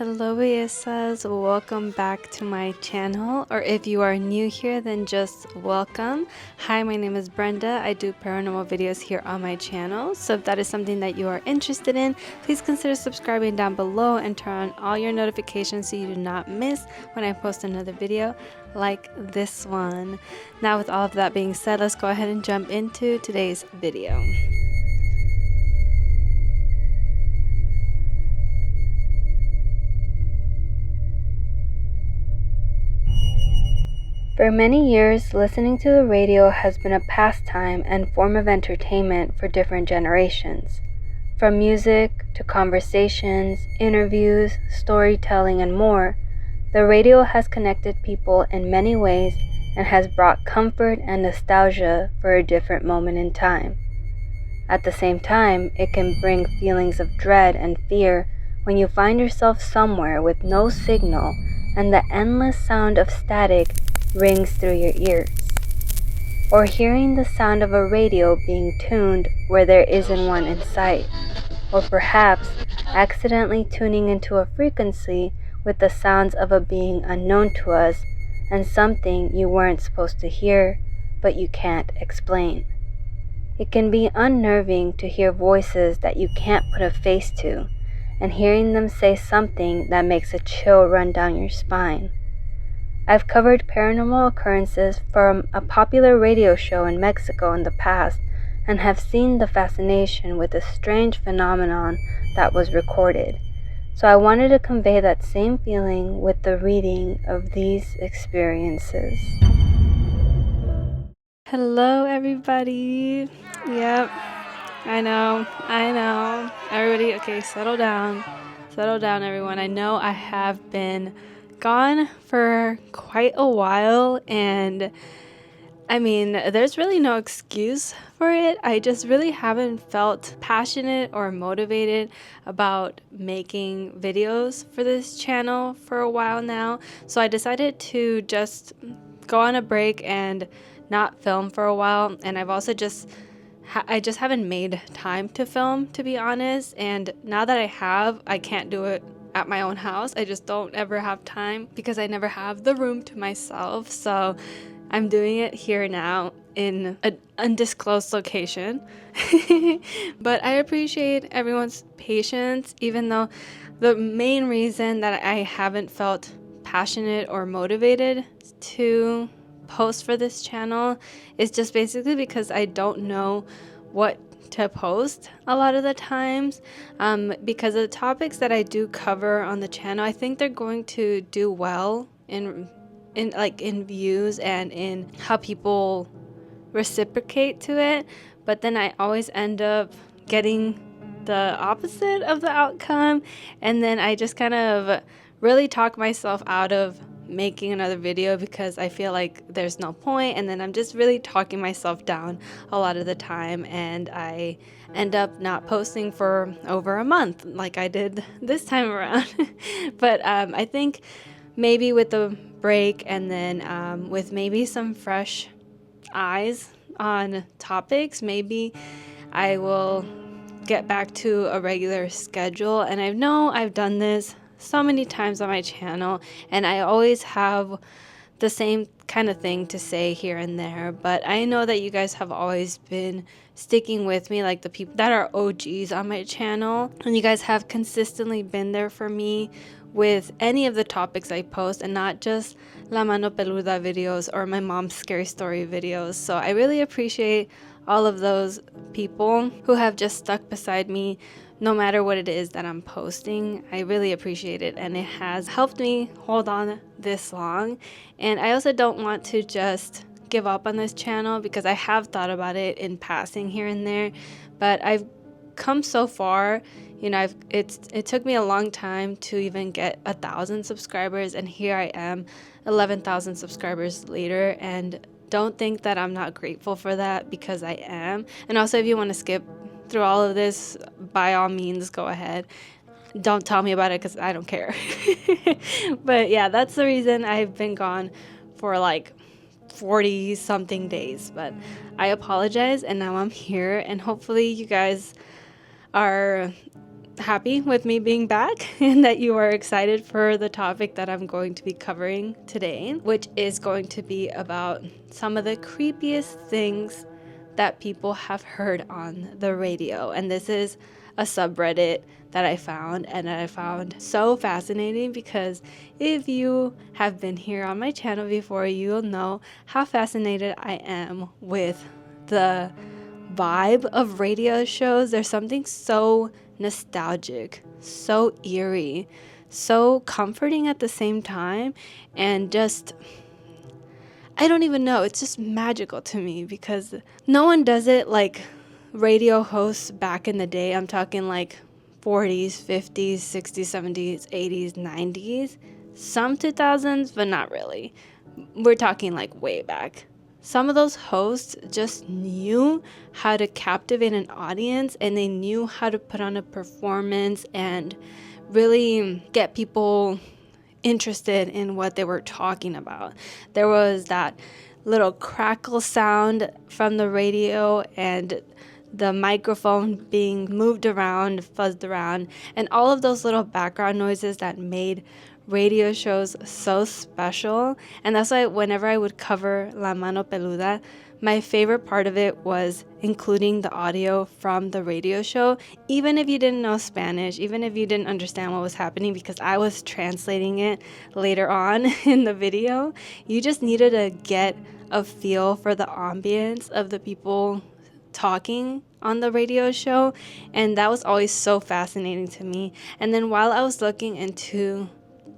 Hello Bellezas, welcome back to my channel, or if you are new here then just welcome. Hi, my name is Brenda. I do paranormal videos here on my channel, so if that is something that you are interested in, please consider subscribing down below and turn on all your notifications so you do not miss when I post another video like this one. Now with all of that being said, let's go ahead and jump into today's video. For many years, listening to the radio has been a pastime and form of entertainment for different generations. From music to conversations, interviews, storytelling, and more, the radio has connected people in many ways and has brought comfort and nostalgia for a different moment in time. At the same time, it can bring feelings of dread and fear when you find yourself somewhere with no signal and the endless sound of static rings through your ears, or hearing the sound of a radio being tuned where there isn't one in sight, or perhaps accidentally tuning into a frequency with the sounds of a being unknown to us and something you weren't supposed to hear but you can't explain. It can be unnerving to hear voices that you can't put a face to, and hearing them say something that makes a chill run down your spine. I've covered paranormal occurrences from a popular radio show in Mexico in the past and have seen the fascination with a strange phenomenon that was recorded. So I wanted to convey that same feeling with the reading of these experiences. Hello everybody. Yep, I know. Everybody, okay, settle down everyone. I know I have been gone for quite a while, and I mean, there's really no excuse for it. I just really haven't felt passionate or motivated about making videos for this channel for a while now, so I decided to just go on a break and not film for a while. And I've also I just haven't made time to film, to be honest, and now that I can't do it at my own house. I just don't ever have time because I never have the room to myself. So I'm doing it here now in an undisclosed location. But I appreciate everyone's patience, even though the main reason that I haven't felt passionate or motivated to post for this channel is just basically because I don't know what to post a lot of the times, because the topics that I do cover on the channel, I think they're going to do well in views and in how people reciprocate to it, but then I always end up getting the opposite of the outcome, and then I just kind of really talk myself out of making another video because I feel like there's no point, and then I'm just really talking myself down a lot of the time, and I end up not posting for over a month like I did this time around. But I think maybe with the break and then with maybe some fresh eyes on topics, maybe I will get back to a regular schedule. And I know I've done this so many times on my channel, and I always have the same kind of thing to say here and there, but I know that you guys have always been sticking with me, like the people that are OGs on my channel, and you guys have consistently been there for me with any of the topics I post, and not just La Mano Peluda videos or my mom's scary story videos. So I really appreciate all of those people who have just stuck beside me no matter what it is that I'm posting. I really appreciate it, and it has helped me hold on this long. And I also don't want to just give up on this channel because I have thought about it in passing here and there, but I've come so far. You know, it took me a long time to even get 1,000 subscribers, and here I am 11,000 subscribers later, and don't think that I'm not grateful for that, because I am. And also, if you want to skip through all of this, by all means go ahead. Don't tell me about it because I don't care. But yeah, that's the reason I've been gone for like 40 something days, but I apologize, and now I'm here, and hopefully you guys are happy with me being back and that you are excited for the topic that I'm going to be covering today, which is going to be about some of the creepiest things that people have heard on the radio. And this is a subreddit that I found and that I found so fascinating, because if you have been here on my channel before, you'll know how fascinated I am with the vibe of radio shows. There's something so nostalgic, so eerie, so comforting at the same time, and just, I don't even know, it's just magical to me, because no one does it like radio hosts back in the day. I'm talking like 40s, 50s, 60s, 70s, 80s, 90s, some 2000s, but not really. We're talking like way back. Some of those hosts just knew how to captivate an audience, and they knew how to put on a performance and really get people interested in what they were talking about. There was that little crackle sound from the radio, and the microphone being moved around, fuzzed around, and all of those little background noises that made radio shows so special. And that's why whenever I would cover La Mano Peluda, my favorite part of it was including the audio from the radio show, even if you didn't know Spanish, even if you didn't understand what was happening, because I was translating it later on in the video. You just needed to get a feel for the ambience of the people talking on the radio show, and that was always so fascinating to me. And then while I was looking into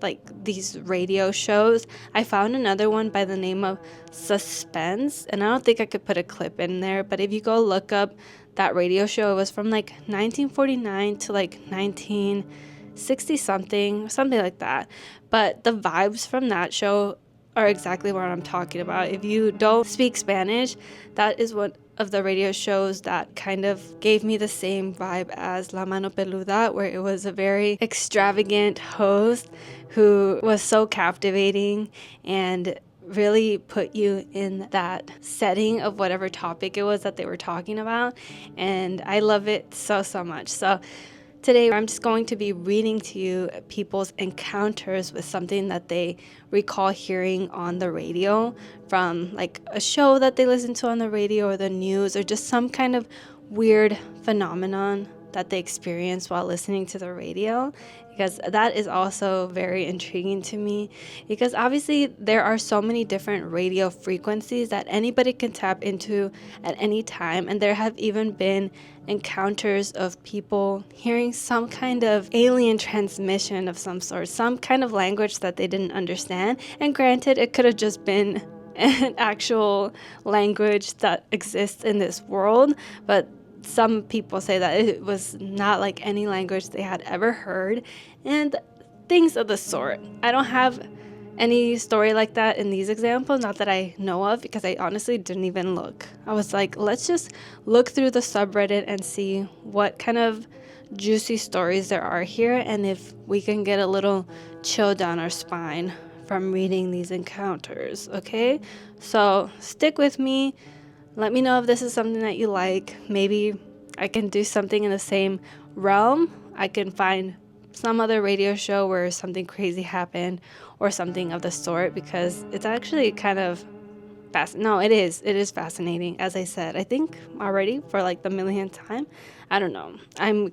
like these radio shows, I found another one by the name of Suspense, and I don't think I could put a clip in there, but if you go look up that radio show, it was from like 1949 to like 1960 something like that. But the vibes from that show are exactly what I'm talking about. If you don't speak Spanish, that is one of the radio shows that kind of gave me the same vibe as La Mano Peluda, where it was a very extravagant host who was so captivating and really put you in that setting of whatever topic it was that they were talking about. And I love it so much. So today, I'm just going to be reading to you people's encounters with something that they recall hearing on the radio, from like a show that they listen to on the radio, or the news, or just some kind of weird phenomenon that they experienced while listening to the radio, because that is also very intriguing to me, because obviously there are so many different radio frequencies that anybody can tap into at any time, and there have even been encounters of people hearing some kind of alien transmission of some sort, some kind of language that they didn't understand. And granted, it could have just been an actual language that exists in this world, but some people say that it was not like any language they had ever heard, and things of the sort. I don't have any story like that in these examples, not that I know of, because I honestly didn't even look. I was like, let's just look through the subreddit and see what kind of juicy stories there are here, and if we can get a little chill down our spine from reading these encounters, okay? So stick with me. Let me know if this is something that you like. Maybe I can do something in the same realm. I can find some other radio show where something crazy happened or something of the sort, because it's actually kind of it is fascinating, as I said. I think already for like the millionth time. I don't know. I'm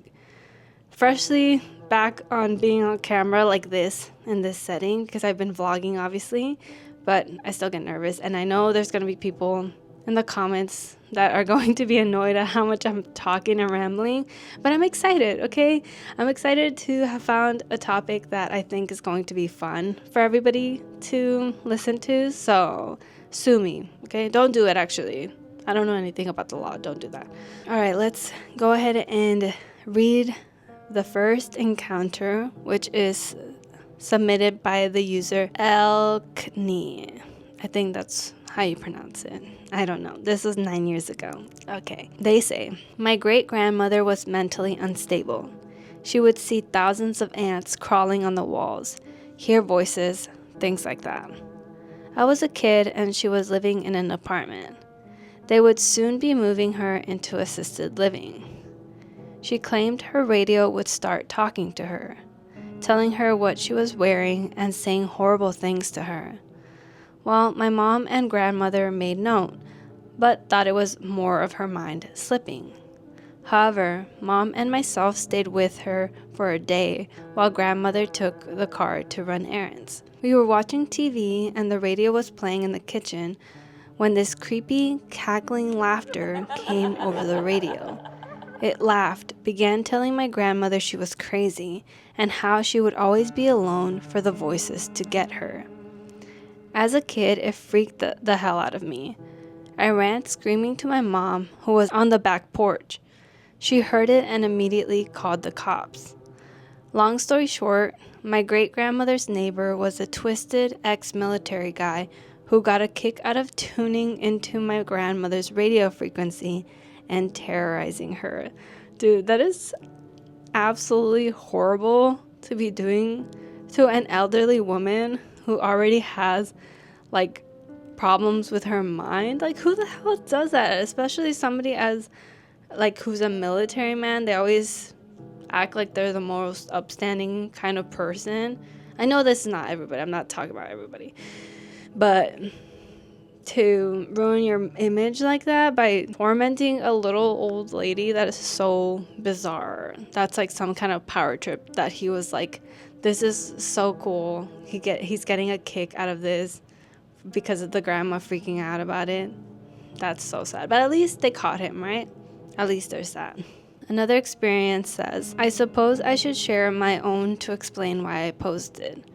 freshly back on being on camera like this in this setting, because I've been vlogging obviously, but I still get nervous, and I know there's going to be people in the comments that are going to be annoyed at how much I'm talking and rambling, but I'm excited, okay? I'm excited to have found a topic that I think is going to be fun for everybody to listen to, so sue me, okay? Don't do it, actually. I don't know anything about the law. Don't do that. All right, let's go ahead and read the first encounter, which is submitted by the user Elkney. I think that's how you pronounce it. I don't know. This was 9 years ago. Okay. They say, my great-grandmother was mentally unstable. She would see thousands of ants crawling on the walls, hear voices, things like that. I was a kid and she was living in an apartment. They would soon be moving her into assisted living. She claimed her radio would start talking to her, telling her what she was wearing and saying horrible things to her. Well, my mom and grandmother made note, but thought it was more of her mind slipping. However, Mom and myself stayed with her for a day while grandmother took the car to run errands. We were watching TV and the radio was playing in the kitchen when this creepy, cackling laughter came over the radio. It laughed, began telling my grandmother she was crazy and how she would always be alone for the voices to get her. As a kid, it freaked the hell out of me. I ran screaming to my mom, who was on the back porch. She heard it and immediately called the cops. Long story short, my great-grandmother's neighbor was a twisted ex-military guy who got a kick out of tuning into my grandmother's radio frequency and terrorizing her. Dude, that is absolutely horrible to be doing to an elderly woman who already has, like, problems with her mind. Like, who the hell does that? Especially somebody as, like, who's a military man. They always act like they're the most upstanding kind of person. I know this is not everybody. I'm not talking about everybody. But to ruin your image like that by tormenting a little old lady, that is so bizarre. That's like some kind of power trip that he was like, this is so cool. He's getting a kick out of this because of the grandma freaking out about it. That's so sad. But at least they caught him, right? At least there's that. Another experience says, I suppose I should share my own to explain why I posted.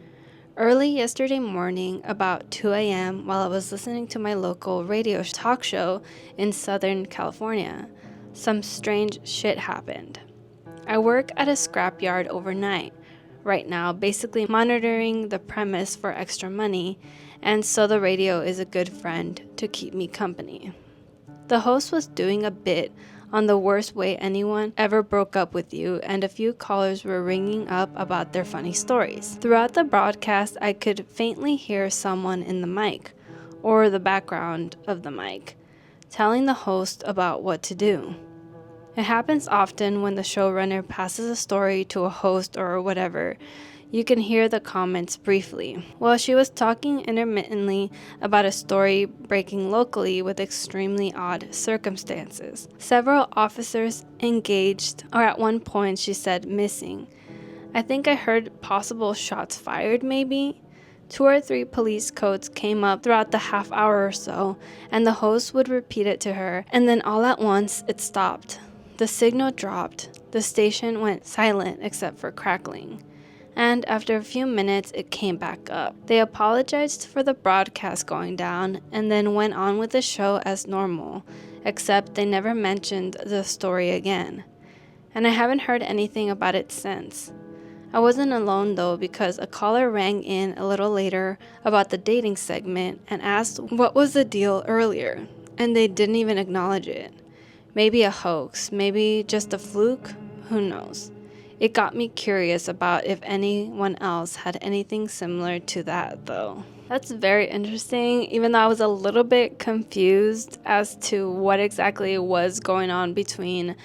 Early yesterday morning, about 2 a.m., while I was listening to my local radio talk show in Southern California, some strange shit happened. I work at a scrapyard overnight right now, basically monitoring the premise for extra money, and so the radio is a good friend to keep me company. The host was doing a bit on the worst way anyone ever broke up with you, and a few callers were ringing up about their funny stories. Throughout the broadcast, I could faintly hear someone in the mic, or the background of the mic, telling the host about what to do. It happens often when the showrunner passes a story to a host or whatever. You can hear the comments briefly. Well, she was talking intermittently about a story breaking locally with extremely odd circumstances. Several officers engaged, or at one point she said missing. I think I heard possible shots fired maybe. 2 or 3 police codes came up throughout the half hour or so, and the host would repeat it to her, and then all at once it stopped. The signal dropped. The station went silent except for crackling. And after a few minutes, it came back up. They apologized for the broadcast going down and then went on with the show as normal, except they never mentioned the story again. And I haven't heard anything about it since. I wasn't alone though, because a caller rang in a little later about the dating segment and asked what was the deal earlier, and they didn't even acknowledge it. Maybe a hoax, maybe just a fluke, who knows. It got me curious about if anyone else had anything similar to that, though. That's very interesting, even though I was a little bit confused as to what exactly was going on between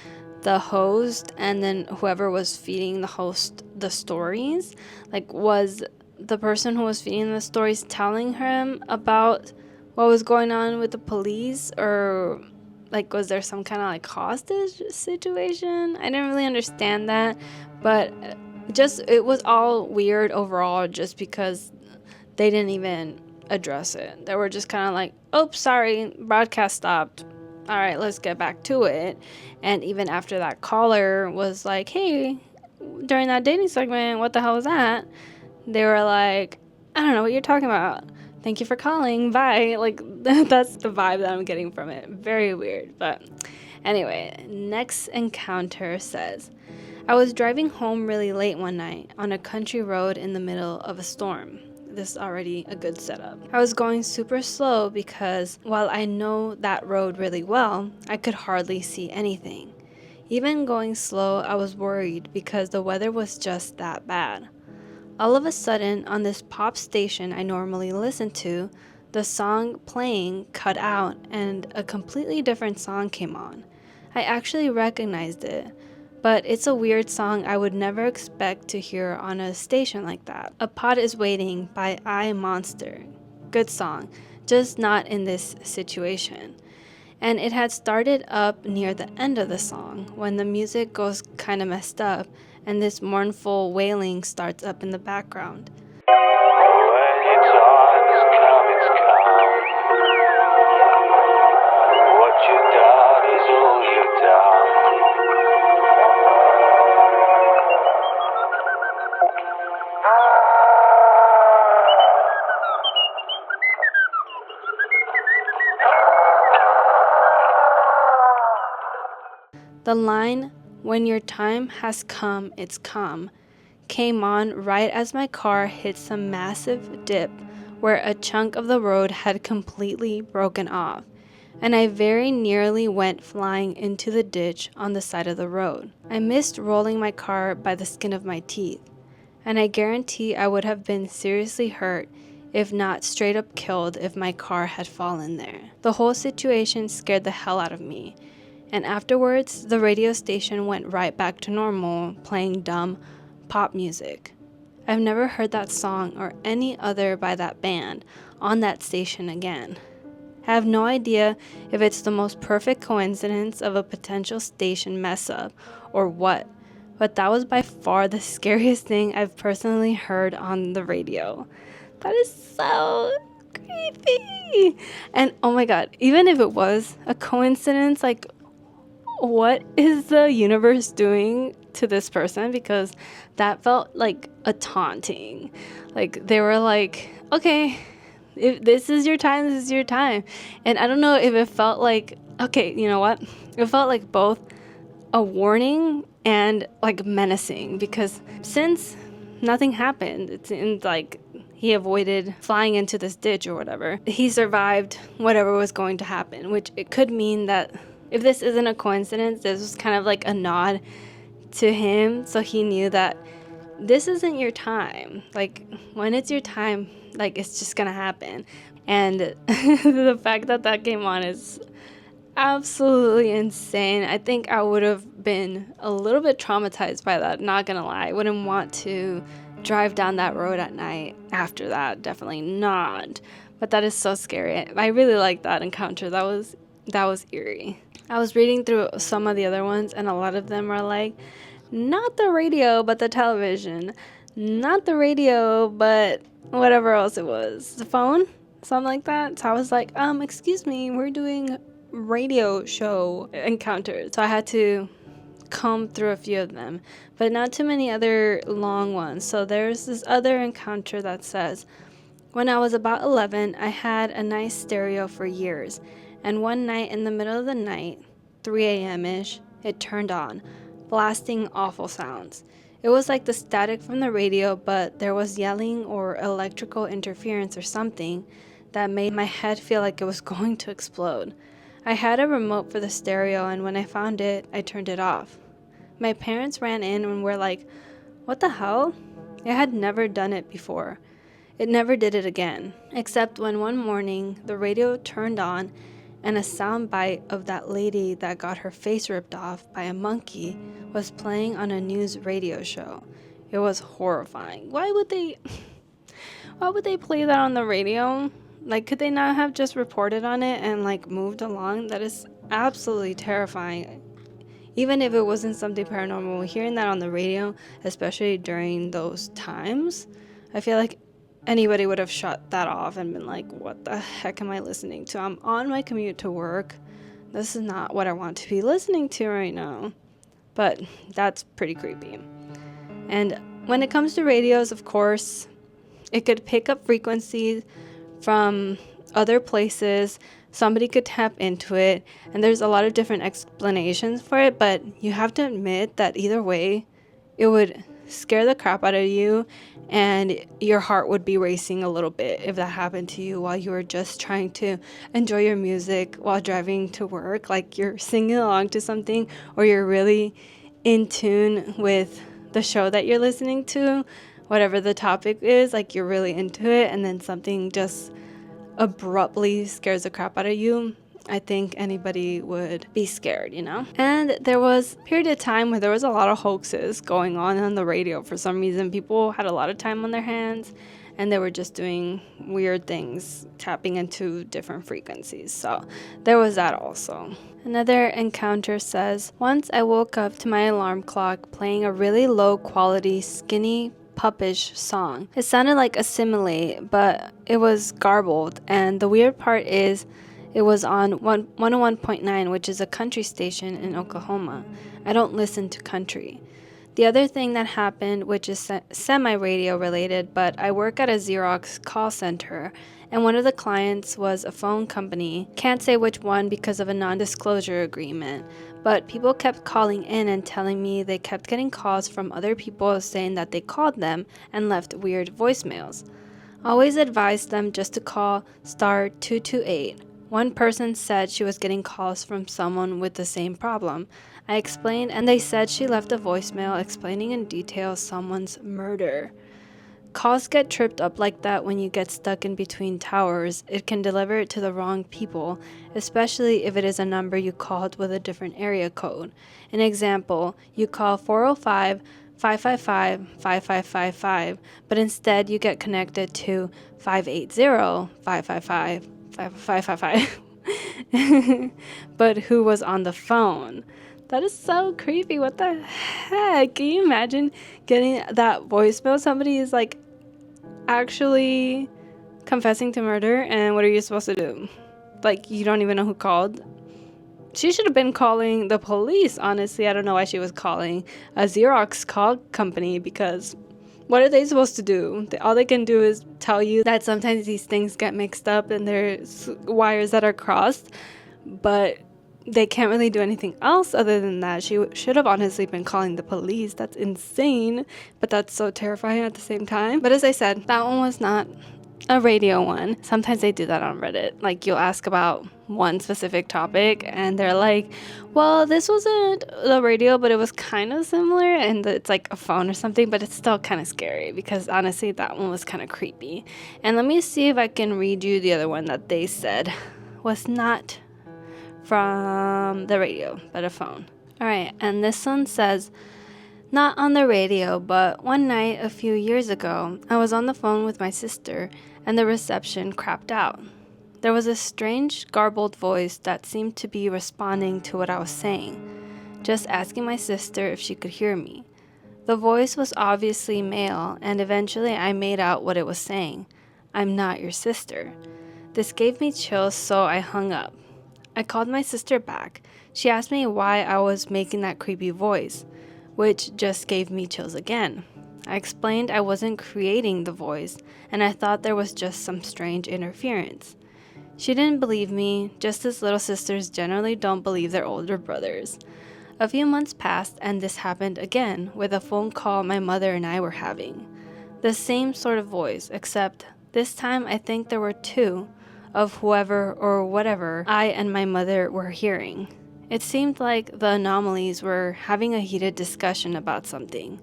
the host and then whoever was feeding the host the stories. Like, was the person who was feeding the stories telling him about what was going on with the police, or like, was there some kind of like hostage situation? I didn't really understand that, but it was all weird overall just because they didn't even address it. They were just kind of like, oh, sorry, broadcast stopped. All right, let's get back to it. And even after that caller was like, hey, during that dating segment, what the hell was that? They were like, I don't know what you're talking about. Thank you for calling. Bye. Like, that's the vibe that I'm getting from it. Very weird. But anyway, next encounter says, I was driving home really late one night on a country road in the middle of a storm. This is already a good setup. I was going super slow because while I know that road really well, I could hardly see anything. Even going slow, I was worried because the weather was just that bad. All of a sudden, on this pop station I normally listen to, the song playing cut out and a completely different song came on. I actually recognized it, but it's a weird song I would never expect to hear on a station like that. A Pot is Waiting by I Monster. Good song, just not in this situation. And it had started up near the end of the song when the music goes kind of messed up and this mournful wailing starts up in the background. When your time has come, it's come. What you've done is all you've done. The line, "When your time has come, it's come," came on right as my car hit some massive dip where a chunk of the road had completely broken off, and I very nearly went flying into the ditch on the side of the road. I missed rolling my car by the skin of my teeth, and I guarantee I would have been seriously hurt, if not straight up killed, if my car had fallen there. The whole situation scared the hell out of me. And afterwards, the radio station went right back to normal, playing dumb pop music. I've never heard that song or any other by that band on that station again. I have no idea if it's the most perfect coincidence of a potential station mess up or what, but that was by far the scariest thing I've personally heard on the radio. That is so creepy. And oh my god, even if it was a coincidence, like, what is the universe doing to this person? Because that felt like a taunting. Like they were like, okay, if this is your time, this is your time. And I don't know if it felt like, okay, you know what? It felt like both a warning and like menacing, because since nothing happened, it seemed like he avoided flying into this ditch or whatever. He survived whatever was going to happen, which it could mean that if this isn't a coincidence, this was kind of like a nod to him, so he knew that this isn't your time. Like, when it's your time, like, it's just gonna happen. And the fact that that came on is absolutely insane. I think I would have been a little bit traumatized by that, not gonna lie. I wouldn't want to drive down that road at night after that. Definitely not. But that is so scary. I really liked that encounter. That was eerie. I was reading through some of the other ones, and a lot of them are like, not the radio, but the television. Not the radio, but whatever else it was. The phone? Something like that. So I was like, excuse me, we're doing radio show encounters. So I had to comb through a few of them, but not too many other long ones. So there's this other encounter that says, when I was about 11, I had a nice stereo for years. And one night in the middle of the night, 3 a.m.-ish, it turned on, blasting awful sounds. It was like the static from the radio, but there was yelling or electrical interference or something that made my head feel like it was going to explode. I had a remote for the stereo, and when I found it, I turned it off. My parents ran in and were like, "What the hell?" I had never done it before. It never did it again, except when one morning the radio turned on and a sound bite of that lady that got her face ripped off by a monkey was playing on a news radio show. It was horrifying. Why would they play that on the radio? Like, could they not have just reported on it and like moved along? That is absolutely terrifying. Even if it wasn't something paranormal, hearing that on the radio, especially during those times, I feel like anybody would have shut that off and been like, what the heck am I listening to? I'm on my commute to work. This is not what I want to be listening to right now. But that's pretty creepy. And when it comes to radios, of course, it could pick up frequencies from other places. Somebody could tap into it. And there's a lot of different explanations for it. But you have to admit that either way, it would scare the crap out of you, and your heart would be racing a little bit if that happened to you while you were just trying to enjoy your music while driving to work. Like you're singing along to something, or you're really in tune with the show that you're listening to, whatever the topic is, like you're really into it, and then something just abruptly scares the crap out of you. I think anybody would be scared, And there was a period of time where there was a lot of hoaxes going on the radio. For some reason, people had a lot of time on their hands and they were just doing weird things, tapping into different frequencies. So there was that also. Another encounter says, once I woke up to my alarm clock playing a really low quality, skinny, puppish song. It sounded like a simile, but it was garbled, and the weird part is it was on 101.9, which is a country station in Oklahoma. I don't listen to country. The other thing that happened, which is semi-radio related, but I work at a Xerox call center, and one of the clients was a phone company. Can't say which one because of a non-disclosure agreement, but people kept calling in and telling me they kept getting calls from other people saying that they called them and left weird voicemails. Always advised them just to call *228. One person said she was getting calls from someone with the same problem. I explained, and they said she left a voicemail explaining in detail someone's murder. Calls get tripped up like that when you get stuck in between towers. It can deliver it to the wrong people, especially if it is a number you called with a different area code. An example, you call 405-555-5555, but instead you get connected to 580-555-5555. But who was on the phone? That is so creepy. What the heck? Can you imagine getting that voicemail? Somebody is like actually confessing to murder, and what are you supposed to do? Like, you don't even know who called? She should have been calling the police, honestly. I don't know why she was calling a Xerox call company, because what are they supposed to do? All they can do is tell you that sometimes these things get mixed up and there's wires that are crossed, but they can't really do anything else other than that. She should have honestly been calling the police. That's insane, but that's so terrifying at the same time. But as I said, that one was not a radio one. Sometimes they do that on Reddit. Like, you'll ask about one specific topic and they're like, well, this wasn't the radio, but it was kind of similar, and it's like a phone or something, but it's still kind of scary because honestly that one was kind of creepy. And let me see if I can read you the other one that they said was not from the radio, but a phone. Alright, and this one says, not on the radio, but one night a few years ago, I was on the phone with my sister and the reception crapped out. There was a strange, garbled voice that seemed to be responding to what I was saying, just asking my sister if she could hear me. The voice was obviously male, and eventually I made out what it was saying. I'm not your sister. This gave me chills, so I hung up. I called my sister back. She asked me why I was making that creepy voice, which just gave me chills again. I explained I wasn't creating the voice, and I thought there was just some strange interference. She didn't believe me, just as little sisters generally don't believe their older brothers. A few months passed, and this happened again with a phone call my mother and I were having. The same sort of voice, except this time I think there were two of whoever or whatever I and my mother were hearing. It seemed like the anomalies were having a heated discussion about something.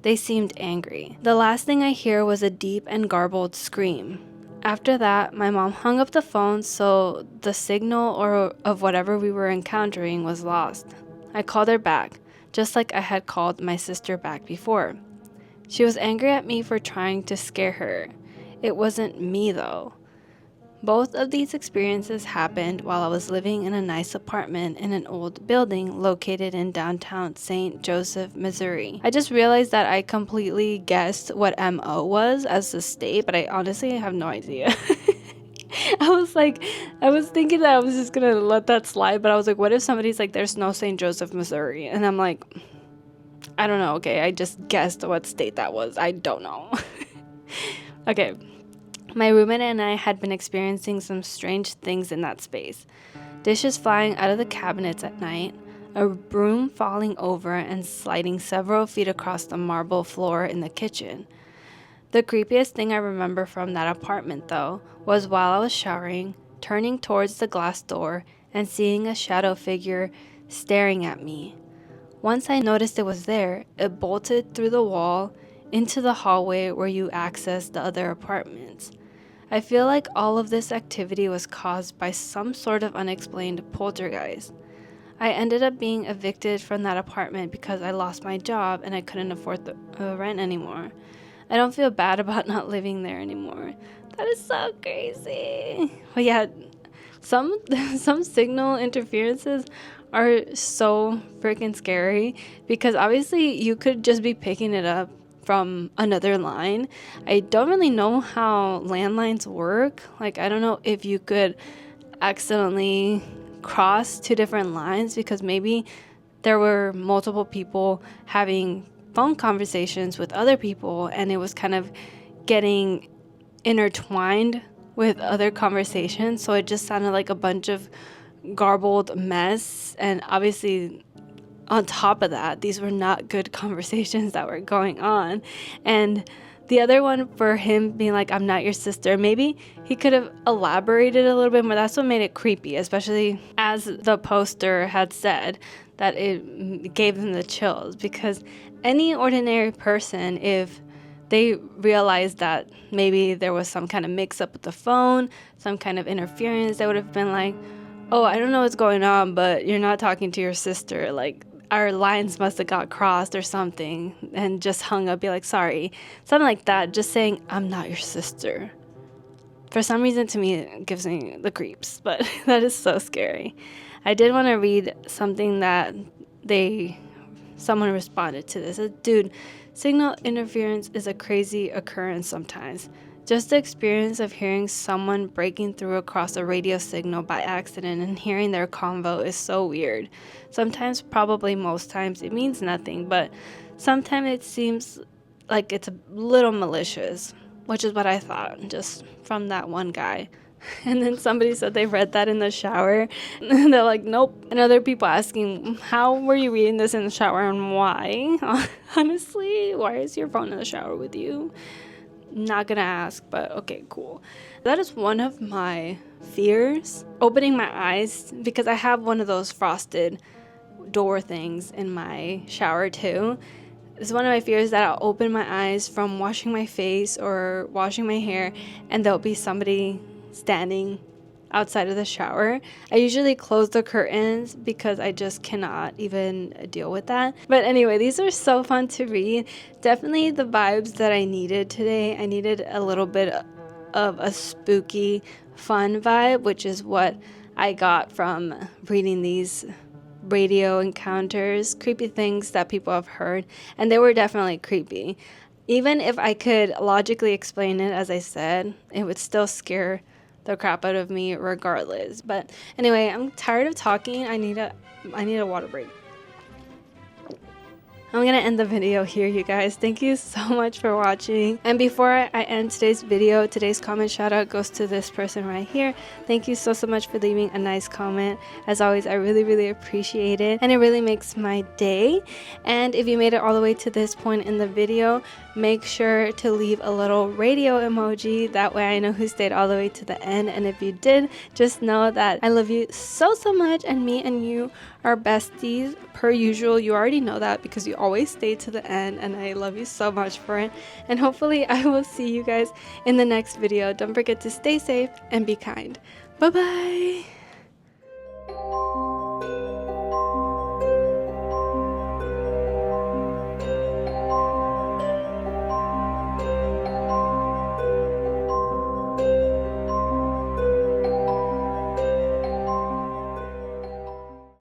They seemed angry. The last thing I hear was a deep and garbled scream. After that, my mom hung up the phone, so the signal of whatever we were encountering was lost. I called her back, just like I had called my sister back before. She was angry at me for trying to scare her. It wasn't me though. Both of these experiences happened while I was living in a nice apartment in an old building located in downtown St. Joseph, Missouri. I just realized that I completely guessed what MO was as the state, but I honestly have no idea. I was thinking that I was just gonna let that slide, but I was like, what if somebody's like, there's no St. Joseph, Missouri? And I'm like, I don't know, okay, I just guessed what state that was. I don't know. Okay. My roommate and I had been experiencing some strange things in that space. Dishes flying out of the cabinets at night, a broom falling over and sliding several feet across the marble floor in the kitchen. The creepiest thing I remember from that apartment, though, was while I was showering, turning towards the glass door and seeing a shadow figure staring at me. Once I noticed it was there, it bolted through the wall into the hallway where you access the other apartments. I feel like all of this activity was caused by some sort of unexplained poltergeist. I ended up being evicted from that apartment because I lost my job and I couldn't afford the rent anymore. I don't feel bad about not living there anymore. That is so crazy. But yeah, some signal interferences are so freaking scary because obviously you could just be picking it up from another line. I don't really know how landlines work. Like, I don't know if you could accidentally cross two different lines because maybe there were multiple people having phone conversations with other people and it was kind of getting intertwined with other conversations, so it just sounded like a bunch of garbled mess. And obviously on top of that, these were not good conversations that were going on. And the other one, for him being like, I'm not your sister, maybe he could have elaborated a little bit more. That's what made it creepy, especially as the poster had said, that it gave them the chills. Because any ordinary person, if they realized that maybe there was some kind of mix-up with the phone, some kind of interference, they would have been like, oh, I don't know what's going on, but you're not talking to your sister. Like, our lines must have got crossed or something, and just hung up, be like, sorry. Something like that. Just saying, I'm not your sister. For some reason, to me, it gives me the creeps, but that is so scary. I did want to read something that someone responded to this. Dude, signal interference is a crazy occurrence sometimes. Just the experience of hearing someone breaking through across a radio signal by accident and hearing their convo is so weird. Sometimes, probably most times, it means nothing, but sometimes it seems like it's a little malicious, which is what I thought, just from that one guy. And then somebody said they read that in the shower. And they're like, nope. And other people asking, how were you reading this in the shower and why? Honestly, why is your phone in the shower with you? Not gonna ask, but okay, cool. That is one of my fears, opening my eyes, because I have one of those frosted door things in my shower too. It's one of my fears that I'll open my eyes from washing my face or washing my hair and there'll be somebody standing outside of the shower. I usually close the curtains because I just cannot even deal with that. But anyway, these are so fun to read. Definitely the vibes that I needed today. I needed a little bit of a spooky, fun vibe, which is what I got from reading these radio encounters, creepy things that people have heard, and they were definitely creepy. Even if I could logically explain it, as I said, it would still scare the crap out of me regardless. But anyway, I'm tired of talking. I need a water break. I'm gonna end the video here, you guys. Thank you so much for watching. And before I end today's video, today's comment shout out goes to this person right here. Thank you so much for leaving a nice comment. As always, I really appreciate it, and it really makes my day. And if you made it all the way to this point in the video, make sure to leave a little radio emoji. That way I know who stayed all the way to the end. And if you did, just know that I love you so much, and me and you are besties per usual. You already know that because you always stay to the end, and I love you so much for it. And hopefully I will see you guys in the next video. Don't forget to stay safe and be kind. Bye bye.